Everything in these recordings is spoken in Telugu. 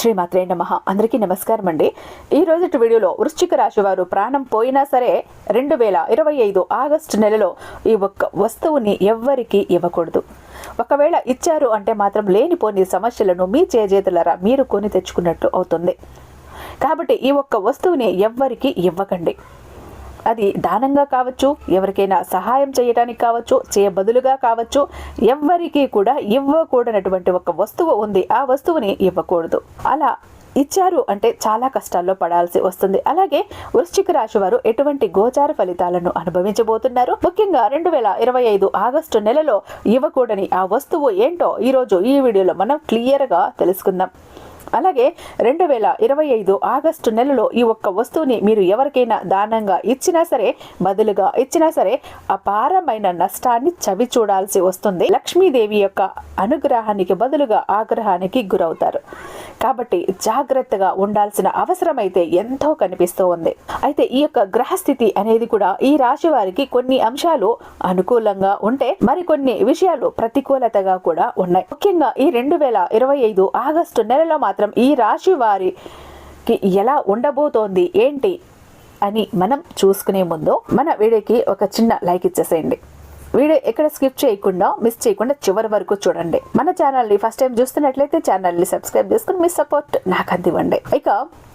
శ్రీమాత్రే నమః. అందరికీ నమస్కారం అండి. ఈ రోజు వీడియోలో వృశ్చిక రాశి వారు ప్రాణం పోయినా సరే 2025 ఆగస్టు నెలలో ఈ ఒక్క వస్తువుని ఎవ్వరికీ ఇవ్వకూడదు. ఒకవేళ ఇచ్చారు అంటే మాత్రం లేనిపోని సమస్యలను మీ చేజేతులారా మీరు కొని తెచ్చుకున్నట్టు అవుతుంది. కాబట్టి ఈ ఒక్క వస్తువుని ఎవ్వరికీ ఇవ్వకండి. అది దానంగా కావచ్చు, ఎవరికైనా సహాయం చేయడానికి కావచ్చు, చేయబదులుగా కావచ్చు, ఎవ్వరికీ కూడా ఇవ్వకూడనటువంటి ఒక వస్తువు ఉంది. ఆ వస్తువుని ఇవ్వకూడదు. అలా ఇచ్చారు అంటే చాలా కష్టాల్లో పడాల్సి వస్తుంది. అలాగే వృశ్చిక రాశి వారు ఎటువంటి గోచార ఫలితాలను అనుభవించబోతున్నారు, ముఖ్యంగా 2025 ఆగస్టు నెలలో ఇవ్వకూడని ఆ వస్తువు ఏంటో ఈరోజు ఈ వీడియోలో మనం క్లియర్గా తెలుసుకుందాం. అలాగే 2025 ఆగస్టు నెలలో ఈ ఒక్క వస్తువుని మీరు ఎవరికైనా దానంగా ఇచ్చినా సరే, బదులుగా ఇచ్చినా సరే అపారమైన నష్టాన్ని చవి చూడాల్సి వస్తుంది. లక్ష్మీదేవి యొక్క అనుగ్రహానికి బదులుగా ఆగ్రహానికి గురవుతారు. కాబట్టి జాగ్రత్తగా ఉండాల్సిన అవసరం అయితే ఎంతో కనిపిస్తూ ఉంది. అయితే ఈ యొక్క గ్రహస్థితి అనేది కూడా ఈ రాశి వారికి కొన్ని అంశాలు అనుకూలంగా ఉంటే మరికొన్ని విషయాలు ప్రతికూలతగా కూడా ఉన్నాయి. ముఖ్యంగా ఈ 2025 ఆగస్టు నెలలో మాత్రం ఈ రాశి వారికి ఎలా ఉండబోతోంది ఏంటి అని మనం చూసుకునే ముందు మన వీడియోకి ఒక చిన్న లైక్ ఇచ్చేసేయండి. వీడియో ఎక్కడ స్కిప్ చేయకుండా మిస్ చేయకుండా చివరి వరకు చూడండి. మన ఛానల్ని ఫస్ట్ టైం చూస్తున్నట్లయితే ఛానల్ని సబ్స్క్రైబ్ చేసుకుని మీ సపోర్ట్ నాకు అందివ్వండి. ఇక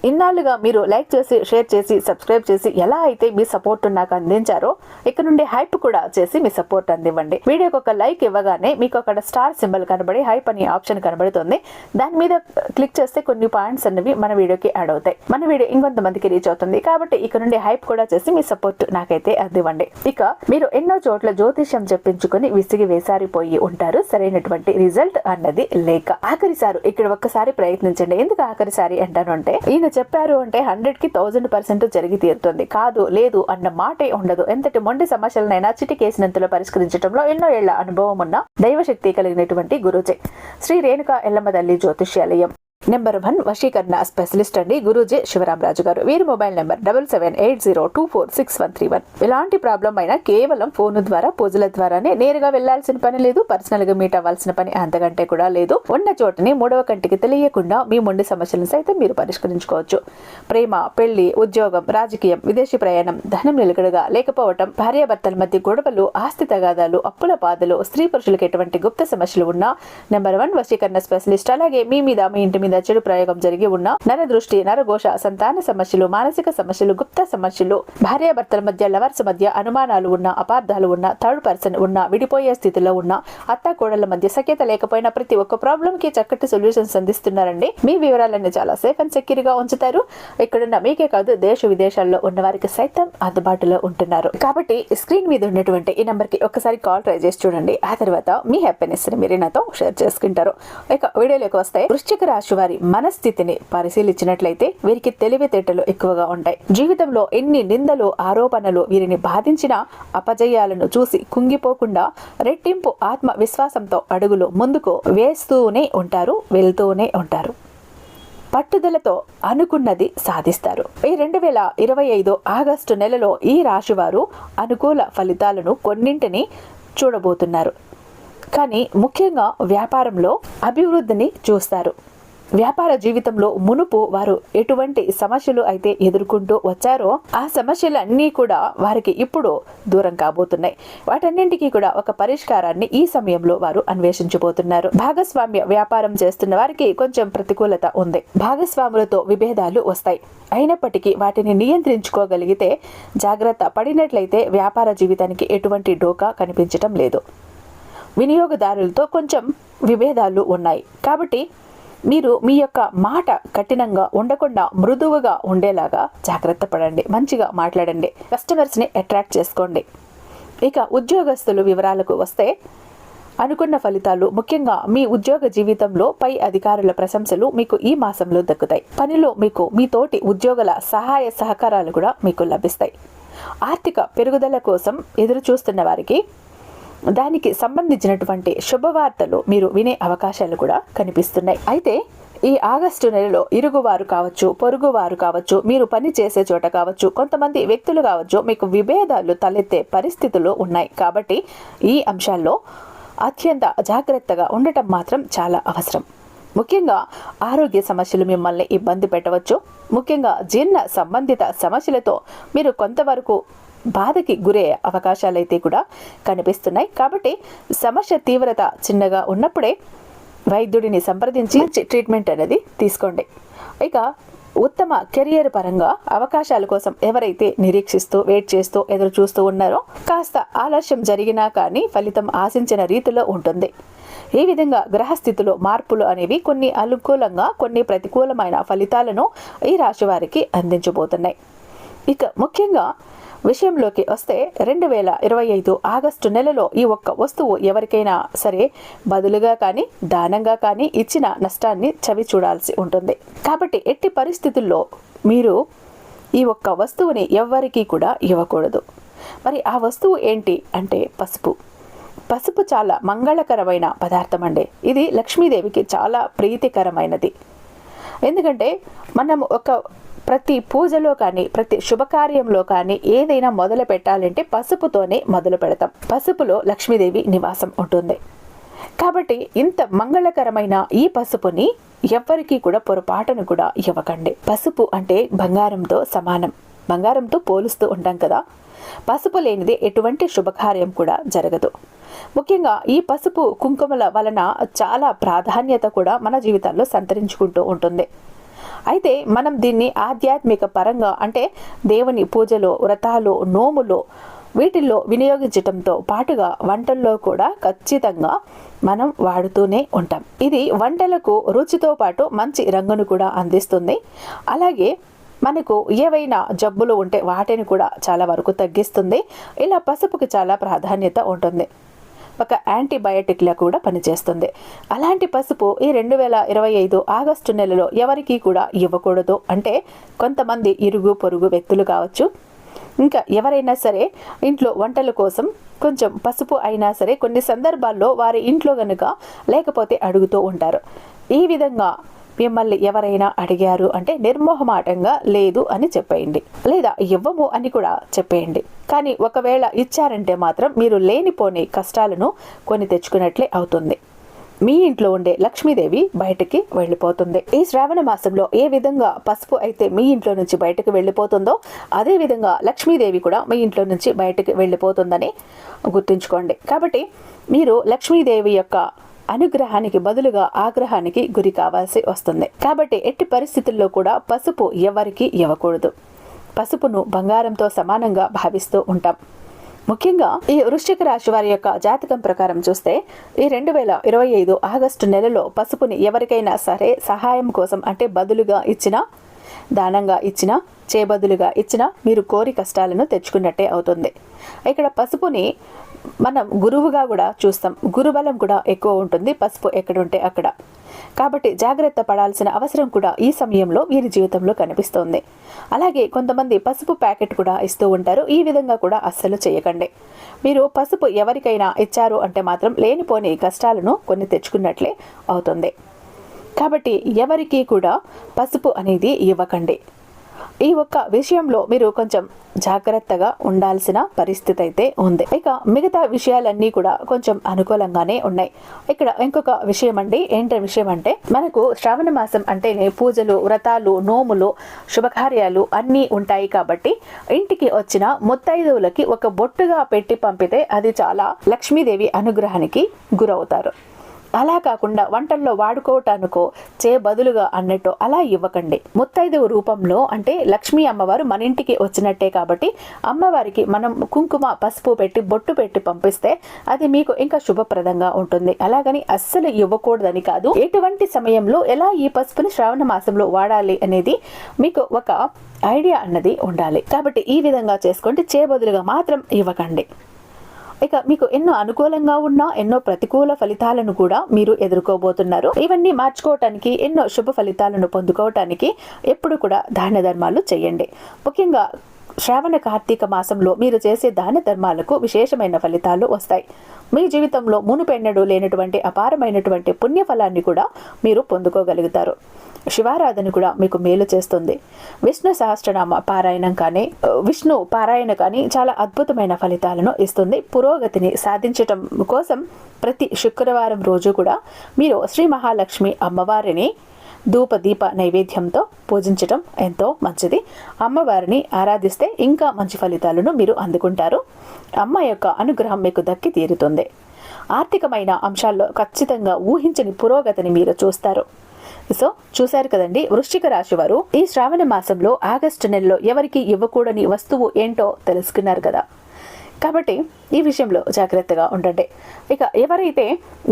ఇన్నాళ్ళుగా మీరు లైక్ చేసి, షేర్ చేసి, సబ్స్క్రైబ్ చేసి ఎలా అయితే మీ సపోర్ట్ నాకు అందించారో ఇక్కడ నుండి హైప్ కూడా చేసి మీ సపోర్ట్ అందివ్వండి. వీడియోకి ఒక లైక్ ఇవ్వగానే మీకు అక్కడ స్టార్ సింబల్ కనబడి హైప్ అనే ఆప్షన్ కనబడుతుంది. దాని మీద క్లిక్ చేస్తే కొన్ని పాయింట్స్ అనేవి మన వీడియోకి యాడ్ అవుతాయి. మన వీడియో ఇంకొంతమందికి రీచ్ అవుతుంది. కాబట్టి ఇక్కడ నుండి హైప్ కూడా చేసి మీ సపోర్ట్ నాకైతే అందివ్వండి. ఇక మీరు ఎన్నో చోట్ల జ్యోతిష్యం చెప్పించుకుని విసిగి వేసారిపోయి ఉంటారు. సరైనటువంటి రిజల్ట్ అన్నది లేక ఆఖరిసారి ఇక్కడ ఒక్కసారి ప్రయత్నించండి. ఎందుకు ఆఖరిసారి అంటాను అంటే ఈయన చెప్పారు అంటే 100కి 1000% జరిగి తీరుతుంది. కాదు లేదు అన్న మాటే ఉండదు. ఎంతటి మొండి సమస్యలనైనా చిటికేసినంతలో పరిష్కరించడంలో ఎన్నో ఏళ్ల అనుభవం ఉన్న దైవశక్తి కలిగినటువంటి గురూజీ శ్రీ రేణుకా ఎల్లమ్మ తల్లి జ్యోతిష్యాలయం నెంబర్ 1 వశీకరణ స్పెషలిస్ట్ అండి గురూజీ శివరామరాజు గారు. వీరి మొబైల్ నెంబర్ 7780246131. ఎలాంటి ప్రాబ్లం అయినా కేవలం ఫోన్ ద్వారా పూజల ద్వారానే నేరుగా వెళ్లాల్సిన పని లేదు. పర్సనల్ గా మీట్ అవ్వాల్సిన పని అంతకంటే కూడా లేదు. ఉన్న చోటని మూడవ కంటికి తెలియకుండా మీ మొండి సమస్యలను సైతం మీరు పరిష్కరించుకోవచ్చు. ప్రేమ, పెళ్లి, ఉద్యోగం, రాజకీయం, విదేశీ ప్రయాణం, ధనం నిలకడగా లేకపోవటం, భార్యాభర్తల మధ్య గొడవలు, ఆస్తి తగాదాలు, అప్పుల బాధలు, స్త్రీ పురుషులకు ఎటువంటి గుప్త సమస్యలు ఉన్నా నెంబర్ 1 వశీకరణ స్పెషలిస్ట్. అలాగే మీ మీద, మీ ఇంటి మీద చెడు ప్రయోగం జరిగి ఉన్న నర దృష్టి, నరఘోష, సంతాన సమస్యలు, మానసిక సమస్యలు, గుప్త సమస్యలు, భార్యాభర్తల మధ్య, లవర్స్ మధ్య అనుమానాలు ఉన్న, అపార్థాలు ఉన్న, థర్డ్ పర్సన్ ఉన్న, విడిపోయే స్థితిలో ఉన్న, అత్త కోడళ్ల మధ్య సఖ్యత లేకపోయినా ప్రతి ఒక్క ప్రాబ్లం కి చక్కటి సొల్యూషన్స్ అందిస్తున్నారండి. మీ వివరాలన్నీ చాలా సేఫ్ అండ్ సెక్యూర్ గా ఉంచుతారు. ఇక్కడున్న మీకే కాదు దేశ విదేశాల్లో ఉన్న వారికి సైతం అందుబాటులో ఉంటున్నారు. కాబట్టి స్క్రీన్ మీద ఉన్నటువంటి ఈ నంబర్ కి ఒక్కసారి కాల్ ట్రై చేసి చూడండి. ఆ తర్వాత మీ హ్యాపీనెస్ ని మీరు నాతో షేర్ చేసుకుంటారు. ఇక వీడియోలోకి వస్తే వృశ్చిక రాశి వారి మనస్థితిని పరిశీలించినట్లయితే వీరికి తెలివితేటలు ఎక్కువగా ఉంటాయి. జీవితంలో ఎన్ని నిందలు, ఆరోపణలు వీరిని బాధించిన అపజయాలను చూసి కుంగిపోకుండా రెట్టింపు ఆత్మ విశ్వాసంతో అడుగులు ముందుకు వేస్తూనే ఉంటారు, వెళ్తూనే ఉంటారు. పట్టుదలతో అనుకున్నది సాధిస్తారు. ఈ 2025 ఆగస్టు నెలలో ఈ రాశి వారు అనుకూల ఫలితాలను కొన్నింటిని చూడబోతున్నారు. కానీ ముఖ్యంగా వ్యాపారంలో అభివృద్ధిని చూస్తారు. వ్యాపార జీవితంలో మునుపు వారు ఎటువంటి సమస్యలు అయితే ఎదుర్కొంటూ వచ్చారో ఆ సమస్యలన్నీ కూడా వారికి ఇప్పుడు దూరం కాబోతున్నాయి. వాటన్నింటికీ కూడా ఒక పరిష్కారాన్ని ఈ సమయంలో వారు అన్వేషించబోతున్నారు. భాగస్వామ్య వ్యాపారం చేస్తున్న వారికి కొంచెం ప్రతికూలత ఉంది. భాగస్వాములతో విభేదాలు వస్తాయి. అయినప్పటికీ వాటిని నియంత్రించుకోగలిగితే, జాగ్రత్త పడినట్లయితే వ్యాపార జీవితానికి ఎటువంటి డోకా కనిపించటం లేదు. వినియోగదారులతో కొంచెం విభేదాలు ఉన్నాయి. కాబట్టి మీరు మీ యొక్క మాట కఠినంగా ఉండకుండా మృదువుగా ఉండేలాగా జాగ్రత్త పడండి. మంచిగా మాట్లాడండి. కస్టమర్స్ని అట్రాక్ట్ చేసుకోండి. ఇక ఉద్యోగస్తులు వివరాలకు వస్తే అనుకున్న ఫలితాలు, ముఖ్యంగా మీ ఉద్యోగ జీవితంలో పై అధికారుల ప్రశంసలు మీకు ఈ మాసంలో దక్కుతాయి. పనిలో మీకు మీ తోటి ఉద్యోగుల సహాయ సహకారాలు కూడా మీకు లభిస్తాయి. ఆర్థిక పెరుగుదల కోసం ఎదురు చూస్తున్న వారికి దానికి సంబంధించినటువంటి శుభవార్తలు మీరు వినే అవకాశాలు కూడా కనిపిస్తున్నాయి. అయితే ఈ ఆగస్టు నెలలో ఇరుగువారు కావచ్చు, పొరుగువారు కావచ్చు, మీరు పని చేసే చోట కావచ్చు, కొంతమంది వ్యక్తులు కావచ్చు, మీకు విభేదాలు తలెత్తే పరిస్థితులు ఉన్నాయి. కాబట్టి ఈ అంశాల్లో అత్యంత జాగ్రత్తగా ఉండటం మాత్రం చాలా అవసరం. ముఖ్యంగా ఆరోగ్య సమస్యలు మిమ్మల్ని ఇబ్బంది పెట్టవచ్చు. ముఖ్యంగా జీర్ణ సంబంధిత సమస్యలతో మీరు కొంతవరకు బాధకి గురయ్యే అవకాశాలైతే కూడా కనిపిస్తున్నాయి. కాబట్టి సమస్య తీవ్రత చిన్నగా ఉన్నప్పుడే వైద్యుడిని సంప్రదించి ట్రీట్మెంట్ అనేది తీసుకోండి. ఇక ఉత్తమ కెరియర్ పరంగా అవకాశాల కోసం ఎవరైతే నిరీక్షిస్తూ వెయిట్ చేస్తూ ఎదురు చూస్తూ ఉన్నారో కాస్త ఆలస్యం జరిగినా కానీ ఫలితం ఆశించిన రీతిలో ఉంటుంది. ఈ విధంగా గ్రహస్థితిలో మార్పులు అనేవి కొన్ని అనుకూలంగా కొన్ని ప్రతికూలమైన ఫలితాలను ఈ రాశి వారికి అందించబోతున్నాయి. ఇక ముఖ్యంగా విషయంలోకి వస్తే 2025 ఆగస్టు నెలలో ఈ ఒక్క వస్తువు ఎవరికైనా సరే బదులుగా కానీ దానంగా కానీ ఇచ్చిన నష్టాన్ని చవి చూడాల్సి ఉంటుంది. కాబట్టి ఎట్టి పరిస్థితుల్లో మీరు ఈ ఒక్క వస్తువుని ఎవ్వరికీ కూడా ఇవ్వకూడదు. మరి ఆ వస్తువు ఏంటి అంటే పసుపు. పసుపు చాలా మంగళకరమైన పదార్థం అండి. ఇది లక్ష్మీదేవికి చాలా ప్రీతికరమైనది. ఎందుకంటే మనం ప్రతి పూజలో కానీ ప్రతి శుభకార్యంలో కానీ ఏదైనా మొదలు పెట్టాలంటే పసుపుతోనే మొదలు పెడతాం. పసుపులో లక్ష్మీదేవి నివాసం ఉంటుంది. కాబట్టి ఇంత మంగళకరమైన ఈ పసుపుని ఎవ్వరికీ కూడా పొరపాటును కూడా ఇవ్వకండి. పసుపు అంటే బంగారంతో సమానం. బంగారంతో పోలుస్తూ ఉంటాం కదా. పసుపు లేనిదే ఎటువంటి శుభకార్యం కూడా జరగదు. ముఖ్యంగా ఈ పసుపు కుంకుమల వలన చాలా ప్రాధాన్యత కూడా మన జీవితాల్లో సంతరించుకుంటూ ఉంటుంది. అయితే మనం దీన్ని ఆధ్యాత్మిక పరంగా అంటే దేవుని పూజలో, వ్రతాలు, నోములో వీటిల్లో వినియోగించటంతో పాటుగా వంటల్లో కూడా ఖచ్చితంగా మనం వాడుతూనే ఉంటాం. ఇది వంటలకు రుచితో పాటు మంచి రంగును కూడా అందిస్తుంది. అలాగే మనకు ఏవైనా జబ్బులు ఉంటే వాటిని కూడా చాలా వరకు తగ్గిస్తుంది. ఇలా పసుపుకి చాలా ప్రాధాన్యత ఉంటుంది. ఒక యాంటీబయాటిక్లా కూడా పనిచేస్తుంది. అలాంటి పసుపు ఈ 2025 ఆగస్టు నెలలో ఎవరికీ కూడా ఇవ్వకూడదు. అంటే కొంతమంది ఇరుగు పొరుగు వ్యక్తులు కావచ్చు, ఇంకా ఎవరైనా సరే ఇంట్లో వంటల కోసం కొంచెం పసుపు అయినా సరే కొన్ని సందర్భాల్లో వారి ఇంట్లో గనుక లేకపోతే అడుగుతూ ఉంటారు. ఈ విధంగా మిమ్మల్ని ఎవరైనా అడిగారు అంటే నిర్మోహమాటంగా లేదు అని చెప్పేయండి, లేదా ఇవ్వము అని కూడా చెప్పేయండి. కానీ ఒకవేళ ఇచ్చారంటే మాత్రం మీరు లేనిపోని కష్టాలను కొని తెచ్చుకున్నట్లే అవుతుంది. మీ ఇంట్లో ఉండే లక్ష్మీదేవి బయటికి వెళ్ళిపోతుంది. ఈ శ్రావణ మాసంలో ఏ విధంగా పసుపు అయితే మీ ఇంట్లో నుంచి బయటకు వెళ్ళిపోతుందో అదే విధంగా లక్ష్మీదేవి కూడా మీ ఇంట్లో నుంచి బయటకు వెళ్ళిపోతుందని గుర్తుంచుకోండి. కాబట్టి మీరు లక్ష్మీదేవి యొక్క అనుగ్రహానికి బదులుగా ఆగ్రహానికి గురి కావాల్సి వస్తుంది. కాబట్టి ఎట్టి పరిస్థితుల్లో కూడా పసుపు ఎవరికి ఇవ్వకూడదు. పసుపును బంగారంతో సమానంగా భావిస్తూ ఉంటాం. ముఖ్యంగా ఈ వృశ్చిక రాశి వారి యొక్క జాతకం ప్రకారం చూస్తే ఈ 2025 ఆగస్టు నెలలో పసుపుని ఎవరికైనా సరే సహాయం కోసం అంటే బదులుగా ఇచ్చినా, దానంగా ఇచ్చినా, చేబదులుగా ఇచ్చినా మీరు కోరి కష్టాలను తెచ్చుకున్నట్టే అవుతుంది. ఇక్కడ పసుపుని మనం గురువుగా కూడా చూస్తాం. గురుబలం కూడా ఎక్కువ ఉంటుంది పసుపు ఎక్కడుంటే అక్కడ. కాబట్టి జాగ్రత్త పడాల్సిన అవసరం కూడా ఈ సమయంలో వీరి జీవితంలో కనిపిస్తోంది. అలాగే కొంతమంది పసుపు ప్యాకెట్ కూడా ఇస్తూ ఉంటారు. ఈ విధంగా కూడా అస్సలు చేయకండి. మీరు పసుపు ఎవరికైనా ఇచ్చారు అంటే మాత్రం లేనిపోని కష్టాలను కొన్ని తెచ్చుకున్నట్లే అవుతుంది. కాబట్టి ఎవరికి కూడా పసుపు అనేది ఇవ్వకండి. ఈ ఒక్క విషయంలో మీరు కొంచెం జాగ్రత్తగా ఉండాల్సిన పరిస్థితి అయితే ఉంది. ఇక మిగతా విషయాలన్నీ కూడా కొంచెం అనుకూలంగానే ఉన్నాయి. ఇక్కడ ఇంకొక విషయం అండి, ఏంటి విషయం అంటే మనకు శ్రావణ మాసం అంటేనే పూజలు, వ్రతాలు, నోములు, శుభకార్యాలు అన్నీ ఉంటాయి. కాబట్టి ఇంటికి వచ్చిన ముత్తైదువులకి ఒక బొట్టుగా పెట్టి పంపితే అది చాలా లక్ష్మీదేవి అనుగ్రహానికి గురవుతారు. అలా కాకుండా వంటల్లో వాడుకోవటానికో బదులుగా అన్నట్టు అలా ఇవ్వకండి. ముత్తైదువు రూపంలో అంటే లక్ష్మీ అమ్మవారు మన ఇంటికి వచ్చినట్టే కాబట్టి అమ్మవారికి మనం కుంకుమ, పసుపు పెట్టి బొట్టు పెట్టి పంపిస్తే అది మీకు ఇంకా శుభప్రదంగా ఉంటుంది. అలాగని అస్సలు ఇవ్వకూడదని కాదు. ఎటువంటి సమయంలో ఎలా ఈ పసుపుని శ్రావణ మాసంలో వాడాలి అనేది మీకు ఒక ఐడియా అన్నది ఉండాలి. కాబట్టి ఈ విధంగా చేసుకోండి. బదులుగా మాత్రం ఇవ్వకండి. ఇక మీకు ఎన్నో అనుకూలంగా ఉన్నా ఎన్నో ప్రతికూల ఫలితాలను కూడా మీరు ఎదుర్కోబోతున్నారు. ఇవన్నీ మార్చుకోవటానికి, ఎన్నో శుభ ఫలితాలను పొందుకోవటానికి ఎప్పుడు కూడా దాన ధర్మాలు చేయండి. ముఖ్యంగా శ్రావణ కార్తీక మాసంలో మీరు చేసే దాన ధర్మాలకు విశేషమైన ఫలితాలు వస్తాయి. మీ జీవితంలో మునుపెన్నడూ లేనటువంటి అపారమైనటువంటి పుణ్యఫలాన్ని కూడా మీరు పొందుకోగలుగుతారు. శివారాధన కూడా మీకు మేలు చేస్తుంది. విష్ణు సహస్రనామ పారాయణం కానీ విష్ణు పారాయణ కానీ చాలా అద్భుతమైన ఫలితాలను ఇస్తుంది. పురోగతిని సాధించటం కోసం ప్రతి శుక్రవారం రోజు కూడా మీరు శ్రీ మహాలక్ష్మి అమ్మవారిని ధూప దీప నైవేద్యంతో పూజించడం ఎంతో మంచిది. అమ్మవారిని ఆరాధిస్తే ఇంకా మంచి ఫలితాలను మీరు అందుకుంటారు. అమ్మ యొక్క అనుగ్రహం మీకు దక్కి తీరుతుంది. ఆర్థికమైన అంశాల్లో ఖచ్చితంగా ఊహించని పురోగతిని మీరు చూస్తారు. సో చూశారు కదండి, వృశ్చిక రాశి వారు ఈ శ్రావణ మాసంలో ఆగస్టు నెలలో ఎవరికి ఇవ్వకూడని వస్తువు ఏంటో తెలుసుకున్నారు కదా. కాబట్టి ఈ విషయంలో జాగ్రత్తగా ఉండండి. ఇక ఎవరైతే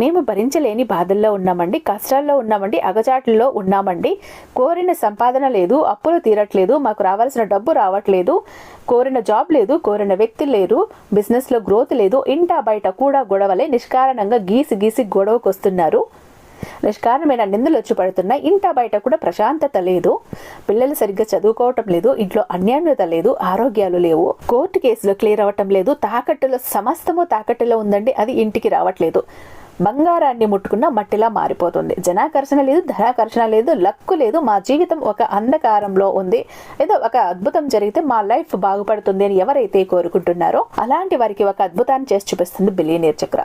మేము భరించలేని బాధల్లో ఉన్నామండి, కష్టాల్లో ఉన్నామండి, అగచాట్లలో ఉన్నామండి, కోరిన సంపాదన లేదు, అప్పులు తీరట్లేదు, మాకు రావాల్సిన డబ్బు రావట్లేదు, కోరిన జాబ్ లేదు, కోరిన వ్యక్తి లేరు, బిజినెస్లో గ్రోత్ లేదు, ఇంటా బయట కూడా గొడవలే, నిష్కారణంగా గీసి గొడవకు వస్తున్నారు, నిష్కారణమైన నిందలు వచ్చి పడుతున్నాయి, ఇంటా బయట కూడా ప్రశాంతత లేదు, పిల్లలు సరిగ్గా చదువుకోవటం లేదు, ఇంట్లో అన్యోన్యత లేదు, ఆరోగ్యాలు లేవు, కోర్టు కేసులు క్లియర్ అవ్వటం లేదు, సమస్తము తాకట్టులో ఉందండి, అది ఇంటికి రావట్లేదు, బంగారాన్ని ముట్టుకున్న మట్టిలా మారిపోతుంది, జనాకర్షణ లేదు, ధనాకర్షణ లేదు, లక్కు లేదు, మా జీవితం ఒక అంధకారంలో ఉంది, ఏదో ఒక అద్భుతం జరిగితే మా లైఫ్ బాగుపడుతుంది అని ఎవరైతే కోరుకుంటున్నారో అలాంటి వారికి ఒక అద్భుతాన్ని చేసి చూపిస్తుంది బిలియనీర్ చక్ర.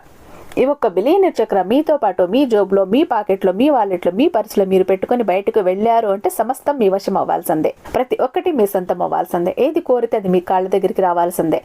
ఈ ఒక్క బిలియనీర్ చక్ర మీతో పాటు మీ జోబులో, మీ పాకెట్లో, మీ వాలెట్లో, మీ పర్సులో మీరు పెట్టుకుని బయటకు వెళ్ళారు అంటే సమస్తం మీ వశం అవ్వాల్సిందే. ప్రతి ఒక్కటి మీ సొంతం అవ్వాల్సిందే. ఏది కోరితే అది మీ కాళ్ళ దగ్గరికి రావాల్సిందే.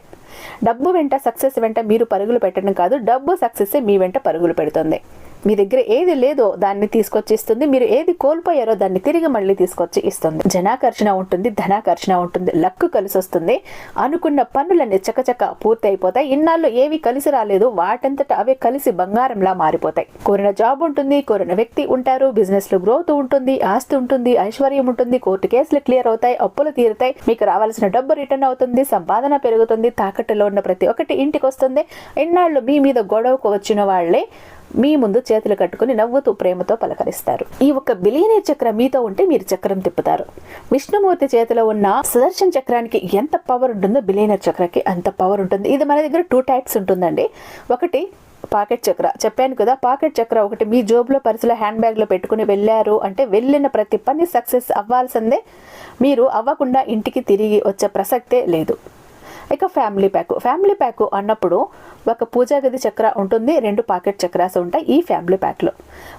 డబ్బు వెంట, సక్సెస్ వెంట మీరు పరుగులు పెట్టడం కాదు, డబ్బు సక్సెస్ మీ వెంట పరుగులు పెడుతుంది. మీ దగ్గర ఏది లేదో దాన్ని తీసుకొచ్చి ఇస్తుంది, మీరు ఏది కోల్పోయారో దాన్ని తిరిగి మళ్ళీ తీసుకొచ్చి ఇస్తుంది. జనాకర్షణ ఉంటుంది, ధనాకర్షణ ఉంటుంది, లక్కు కలిసి వస్తుంది, అనుకున్న పనులన్నీ చకచక పూర్తి అయిపోతాయి. ఇన్నాళ్ళు ఏవి కలిసి రాలేదు వాటంతట అవే కలిసి బంగారంలా మారిపోతాయి. కోరిన జాబ్ ఉంటుంది, కోరిన వ్యక్తి ఉంటారు, బిజినెస్ లో గ్రోత్ ఉంటుంది, ఆస్తి ఉంటుంది, ఐశ్వర్యం ఉంటుంది, కోర్టు కేసులు క్లియర్ అవుతాయి, అప్పులు తీరుతాయి, మీకు రావాల్సిన డబ్బు రిటర్న్ అవుతుంది, సంపాదన పెరుగుతుంది, తాకట్టులో ఉన్న ప్రతి ఒక్కటి ఇంటికి వస్తుంది. ఇన్నాళ్ళు మీ మీద గొడవకు వచ్చిన వాళ్లే మీ ముందు చేతులు కట్టుకుని నవ్వుతూ ప్రేమతో పలకరిస్తారు. ఈ ఒక్క బిలియనీర్ చక్ర మీతో ఉంటే మీరు చక్రం తిప్పుతారు. విష్ణుమూర్తి చేతిలో ఉన్న సుదర్శన్ చక్రానికి ఎంత పవర్ ఉంటుందో బిలియనీర్ చక్రకి అంత పవర్ ఉంటుంది. ఇది మన దగ్గర 2 టైప్స్ ఉంటుందండి. ఒకటి పాకెట్ చక్ర, చెప్పాను కదా, పాకెట్ చక్ర ఒకటి మీ జోబులో, పర్సులో, హ్యాండ్ బ్యాగ్ లో పెట్టుకుని వెళ్ళారు అంటే వెళ్ళిన ప్రతి పని సక్సెస్ అవ్వాల్సిందే, మీరు అవ్వకుండా ఇంటికి తిరిగి వచ్చే ప్రసక్తే లేదు. ఇక ఫ్యామిలీ ప్యాక్ అన్నప్పుడు ఒక పూజా గది చక్ర ఉంటుంది, 2 పాకెట్ చక్రాస్ ఉంటాయి ఈ ఫ్యామిలీ ప్యాక్లో.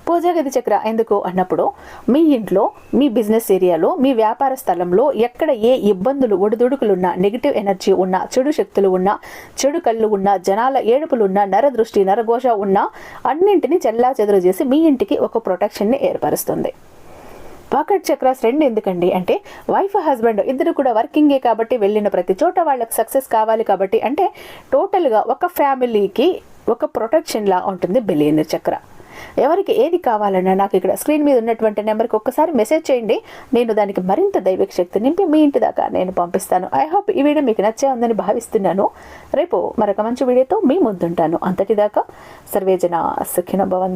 పూజా గది చక్ర ఎందుకు అన్నప్పుడు మీ ఇంట్లో, మీ బిజినెస్ ఏరియాలో, మీ వ్యాపార స్థలంలో ఎక్కడ ఏ ఇబ్బందులు, ఒడిదుడుకులున్నా, నెగిటివ్ ఎనర్జీ ఉన్నా, చెడు శక్తులు ఉన్నా, చెడు కళ్ళు ఉన్నా, జనాల ఏడుపులున్నా, నరదృష్టి, నరఘోష ఉన్నా అన్నింటినీ చెల్లాచెదురు చేసి మీ ఇంటికి ఒక ప్రొటెక్షన్ని ఏర్పరుస్తుంది. పాకెట్ చక్రాస్ 2 ఎందుకండి అంటే వైఫ్ హస్బెండ్ ఇద్దరు కూడా వర్కింగే కాబట్టి వెళ్ళిన ప్రతి చోట వాళ్ళకి సక్సెస్ కావాలి కాబట్టి, అంటే టోటల్గా ఒక ఫ్యామిలీకి ఒక ప్రొటెక్షన్ లా ఉంటుంది బిలియనీర్ చక్ర. ఎవరికి ఏది కావాలన్నా నాకు ఇక్కడ స్క్రీన్ మీద ఉన్నటువంటి నెంబర్కి ఒక్కసారి మెసేజ్ చేయండి, నేను దానికి మరింత దైవిక శక్తి నింపి మీ ఇంటి దాకా నేను పంపిస్తాను. ఐ హోప్ ఈ వీడియో మీకు నచ్చే ఉందని భావిస్తున్నాను. రేపు మరొక మంచి వీడియోతో మీ ముందుంటాను. అంతటిదాకా సర్వేజన సుఖినో భవంతు.